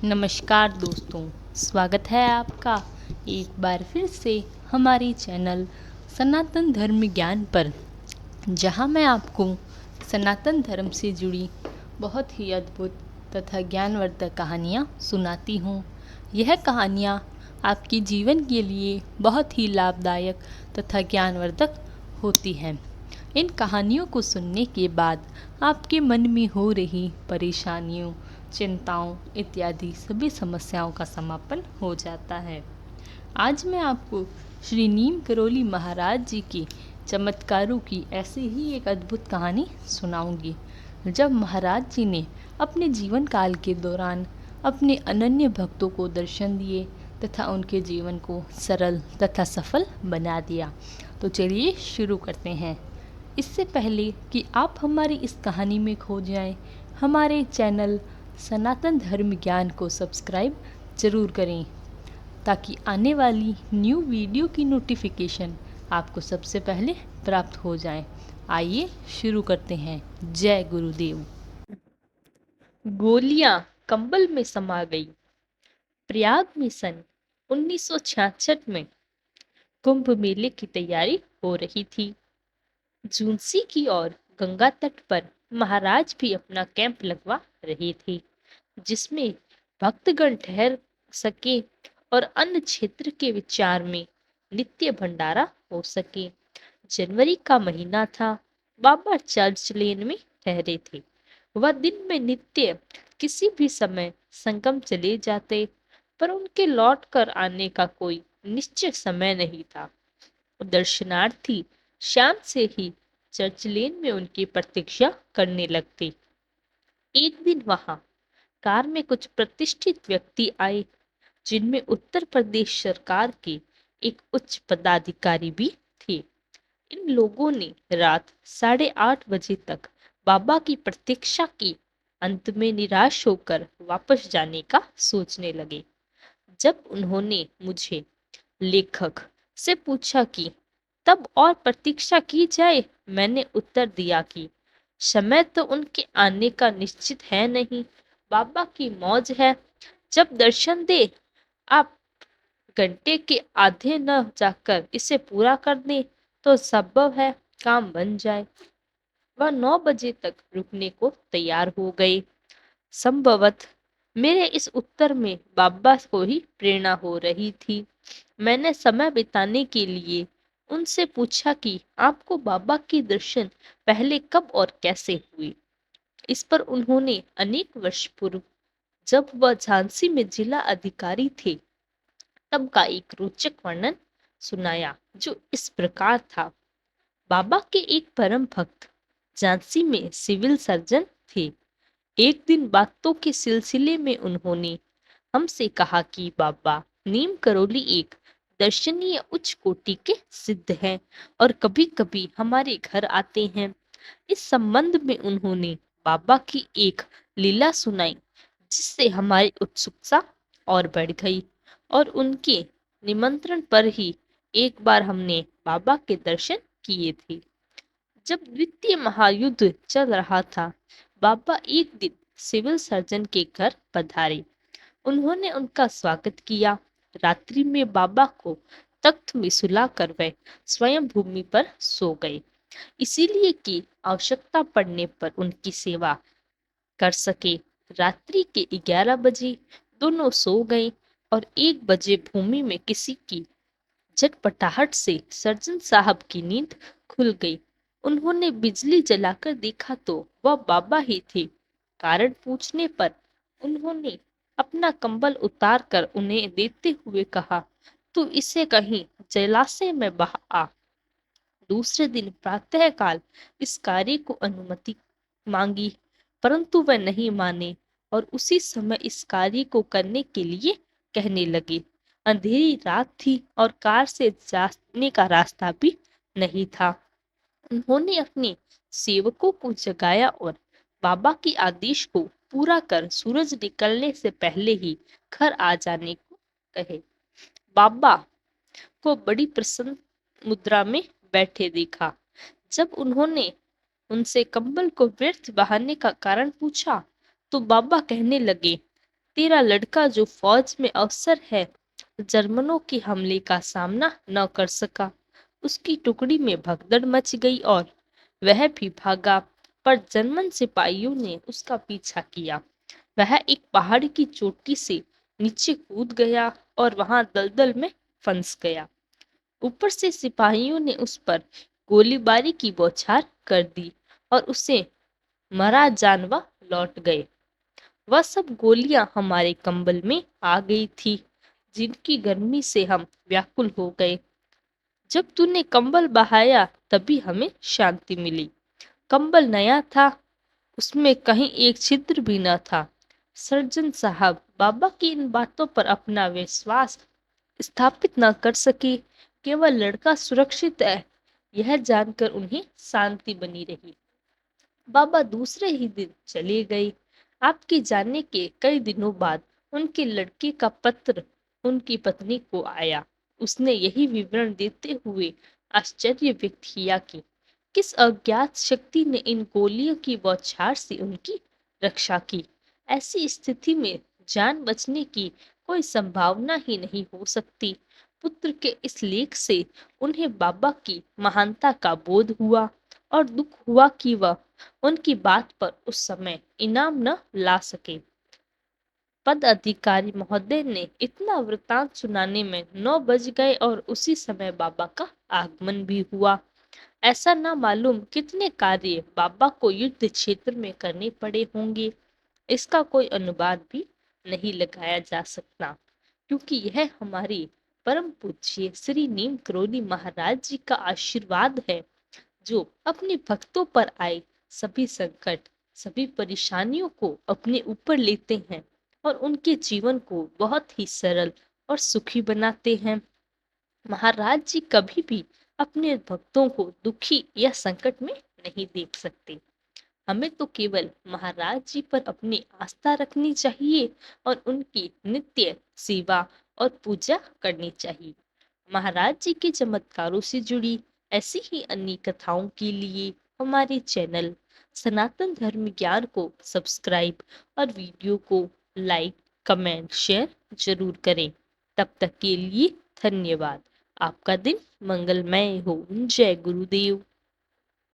नमस्कार दोस्तों, स्वागत है आपका एक बार फिर से हमारी चैनल सनातन धर्म ज्ञान पर, जहां मैं आपको सनातन धर्म से जुड़ी बहुत ही अद्भुत तथा ज्ञानवर्धक कहानियां सुनाती हूं। यह कहानियां आपके जीवन के लिए बहुत ही लाभदायक तथा ज्ञानवर्धक होती हैं। इन कहानियों को सुनने के बाद आपके मन में हो रही परेशानियों, चिंताओं इत्यादि सभी समस्याओं का समापन हो जाता है। आज मैं आपको श्री नीम करोली महाराज जी की चमत्कारों की ऐसी ही एक अद्भुत कहानी सुनाऊंगी। जब महाराज जी ने अपने जीवन काल के दौरान अपने अनन्य भक्तों को दर्शन दिए तथा उनके जीवन को सरल तथा सफल बना दिया। तो चलिए शुरू करते हैं। इससे पहले कि आप हमारी इस कहानी में खो जाएं, हमारे चैनल सनातन धर्म ज्ञान को सब्सक्राइब ज़रूर करें ताकि आने वाली न्यू वीडियो की नोटिफिकेशन आपको सबसे पहले प्राप्त हो जाए। आइए शुरू करते हैं। जय गुरुदेव। गोलियां कंबल में समा गई। प्रयाग में सन 1966 में कुंभ मेले की तैयारी हो रही थी। झुंसी की ओर गंगा तट पर महाराज भी अपना कैंप लगवा रहे थे, जिसमें भक्तगण ठहर सके और अन्य क्षेत्र के विचार में नित्य भंडारा हो सके। जनवरी का महीना था। बाबा चर्च लेन में ठहरे थे। वह दिन में नित्य किसी भी समय संगम चले जाते, पर उनके लौट कर आने का कोई निश्चित समय नहीं था। दर्शनार्थी शाम से ही चर्च लेन में उनकी प्रतीक्षा करने लगते। एक दिन वहां कार में कुछ प्रतिष्ठित व्यक्ति आए, जिनमें उत्तर प्रदेश सरकार के एक उच्च पदाधिकारी भी थे। इन लोगों ने रात 8:30 बजे तक बाबा की प्रतीक्षा की। अंत में निराश होकर वापस जाने का सोचने लगे। जब उन्होंने मुझे लेखक से पूछा कि तब और प्रतीक्षा की जाए, मैंने उत्तर दिया कि समय तो उनके आने का निश्चित है नहीं। बाबा की मौज है, जब दर्शन दे आप घंटे के आधे न जाकर इसे पूरा कर दें तो संभव है काम बन जाए। वह 9 बजे तक रुकने को तैयार हो गए। संभवत मेरे इस उत्तर में बाबा को ही प्रेरणा हो रही थी। मैंने समय बिताने के लिए उनसे पूछा कि आपको बाबा के दर्शन पहले कब और कैसे हुए। इस पर उन्होंने अनेक वर्ष पूर्व, जब वह झांसी में जिला अधिकारी थे, तब का एक रोचक वर्णन सुनाया, जो इस प्रकार था। बाबा के एक परम भक्त झांसी में सिविल सर्जन थे। एक दिन बातों के सिलसिले में उन्होंने हमसे कहा कि बाबा नीम करोली एक दर्शनीय उच्च कोटि के सिद्ध हैं और कभी कभी हमारे घर आते हैं। इस संबंध में उन्होंने बाबा की एक लीला सुनाई, जिससे हमारी उत्सुकता और बढ़ गई और उनके निमंत्रण पर ही एक बार हमने बाबा के दर्शन किए थे। जब द्वितीय महायुद्ध चल रहा था, बाबा एक दिन सिविल सर्जन के घर पधारे। उन्होंने उनका स्वागत किया। रात्रि में बाबा को तख्त में सुलाकर वह स्वयं भूमि पर सो गए, इसीलिए कि आवश्यकता पड़ने पर उनकी सेवा कर सके। रात्रि के 11 बजे दोनों सो गए और 1 बजे भूमि में किसी की झटपटाहट से सर्जन साहब की नींद खुल गई। उन्होंने बिजली जलाकर देखा तो वह बाबा ही थे। कारण पूछने पर उन्होंने अपना कंबल उतार कर उन्हें देते हुए कहा, तू इसे कहीं जलाशय में बहा आ। दूसरे दिन प्रातःकाल इस कार्य को अनुमति मांगी, परंतु वह नहीं माने और उसी समय इस कार्य को करने के लिए कहने लगे। अंधेरी रात थी और कार से जाने का रास्ता भी नहीं था। उन्होंने अपने सेवकों को जगाया और बाबा के आदेश को पूरा कर सूरज निकलने से पहले ही घर आ जाने को कहे। बाबा को बड़ी प्रसन्न मुद्रा में बैठे देखा। जब उन्होंने उनसे कंबल को व्यर्थ बहाने का कारण पूछा, तो बाबा कहने लगे, तेरा लड़का जो फौज में अफसर है, जर्मनों के हमले का सामना न कर सका। उसकी टुकड़ी में भगदड़ मच गई और वह भी भागा, पर जर्मन सिपाहियों ने उसका पीछा किया। वह एक पहाड़ की चोटी से नीचे कूद गया और वहां दलदल में फंस गया। ऊपर से सिपाहियों ने उस पर गोलीबारी की बौछार कर दी और उसे मरा जानवा लौट गए। वह सब गोलियां हमारे कंबल में आ गई थी, जिनकी गर्मी से हम व्याकुल हो गए। जब तूने कंबल बहाया तभी हमें शांति मिली। कंबल नया था, उसमें कहीं एक छिद्र भी न था। सर्जन साहब बाबा की इन बातों पर अपना विश्वास स्थापित न कर सके। केवल लड़का सुरक्षित है, यह जानकर उन्हें शांति बनी रही। बाबा दूसरे ही दिन चले गए। आपके जाने के कई दिनों बाद उनके लड़के का पत्र उनकी पत्नी को आया। उसने यही विवरण देते हुए आश्चर्य व्यक्त किया कि किस अज्ञात शक्ति ने इन गोलियों की बौछार से उनकी रक्षा की। ऐसी स्थिति में जान बचने की कोई संभावना ही नहीं हो सकती। पुत्र के इस लेख से उन्हें बाबा की महानता का बोध हुआ और दुख हुआ कि वह उनकी बात पर उस समय इनाम न ला सके। पद अधिकारी महोदय ने इतना वृतांत सुनाने में 9 बज गए और उसी समय बाबा का आगमन भी हुआ। ऐसा न मालूम कितने कार्य बाबा को युद्ध क्षेत्र में करने पड़े होंगे। इसका कोई अनुमान भी नहीं लगाया जा सकता, क्योंकि यह हमारे परम पूज्य श्री नीम करोली महाराज जी का आशीर्वाद है, जो अपने भक्तों पर आए सभी संकट, सभी परेशानियों को अपने ऊपर लेते हैं और उनके जीवन को बहुत ही सरल और सुखी बनाते हैं। महाराज जी कभी भी अपने भक्तों को दुखी या संकट में नहीं देख सकते। हमें तो केवल महाराज जी पर अपनी आस्था रखनी चाहिए और उनकी नित्य सेवा और पूजा करनी चाहिए। महाराज जी के चमत्कारों से जुड़ी ऐसी ही अन्य कथाओं के लिए हमारे चैनल सनातन धर्म ज्ञान को सब्सक्राइब और वीडियो को लाइक, कमेंट, शेयर जरूर करें। तब तक के लिए धन्यवाद। आपका दिन मंगलमय हो। जय गुरुदेव।